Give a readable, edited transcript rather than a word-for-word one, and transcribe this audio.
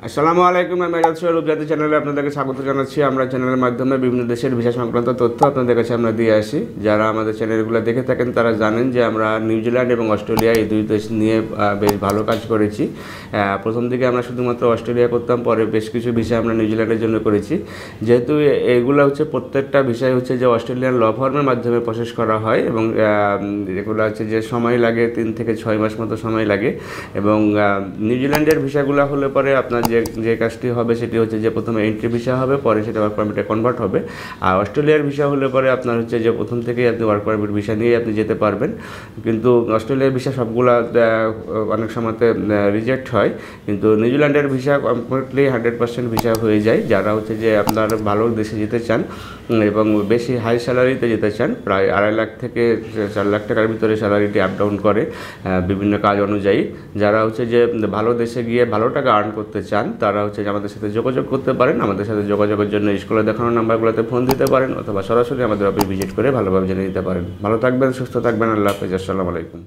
আসসালামু আলাইকুম। আমি এজাজ সোহেল উপজাতি চ্যানেলে আপনাদেরকে স্বাগত জানাচ্ছি। আমরা চ্যানেলের মাধ্যমে বিভিন্ন দেশের ভিসা সংক্রান্ত তথ্য আপনাদের কাছে আমরা দিয়ে আসি। যারা আমাদের চ্যানেলগুলো দেখে থাকেন তারা জানেন যে আমরা নিউজিল্যান্ড এবং অস্ট্রেলিয়া এই দুই দেশ নিয়ে বেশ ভালো কাজ করেছি। প্রথম দিকে আমরা শুধুমাত্র অস্ট্রেলিয়া করতাম, পরে বেশ কিছু ভিসা আমরা নিউজিল্যান্ডের জন্য করেছি। যেহেতু এগুলো হচ্ছে প্রত্যেকটা ভিসাই হচ্ছে যে অস্ট্রেলিয়ান ল ফার্মের মাধ্যমে প্রসেস করা হয় এবং এগুলো হচ্ছে যে সময় লাগে 3 থেকে 6 মাস মতো সময় লাগে। এবং নিউজিল্যান্ডের ভিসাগুলো হলে পরে আপনার যে কাজটি হবে সেটি হচ্ছে যে প্রথমে এন্ট্রি ভিসা হবে, পরে সেটা ওয়ার্ক পারমিটে কনভার্ট হবে। আর অস্ট্রেলিয়ার ভিসা হলে পরে আপনার হচ্ছে যে প্রথম থেকেই আপনি ওয়ার্ক পারমিট ভিসা নিয়ে আপনি যেতে পারবেন। কিন্তু অস্ট্রেলিয়ার ভিসা সবগুলা অনেক সময়তে রিজেক্ট হয়, কিন্তু নিউজিল্যান্ডের ভিসা কমপ্লিটলি 100% ভিসা হয়ে যায়। যারা হচ্ছে যে আপনার ভালো দেশে যেতে চান এবং বেশি হাই স্যালারিতে যেতে চান, প্রায় 2.5 লাখ থেকে 4 লাখ টাকার ভিতরে স্যালারিটি আপ ডাউন করে বিভিন্ন কাজ অনুযায়ী। যারা হচ্ছে যে ভালো দেশে গিয়ে ভালো টাকা আর্ন করতে চান তারা হচ্ছে যে আমাদের সাথে যোগাযোগ করতে পারেন। আমাদের সাথে যোগাযোগের জন্য স্কুলে দেখানো নাম্বারগুলোতে ফোন দিতে পারেন অথবা সরাসরি আমাদের অফিস ভিজিট করে ভালোভাবে জেনে নিতে পারেন। ভালো থাকবেন, সুস্থ থাকবেন। আল্লাহ হাফেজ। আসসালামু আলাইকুম।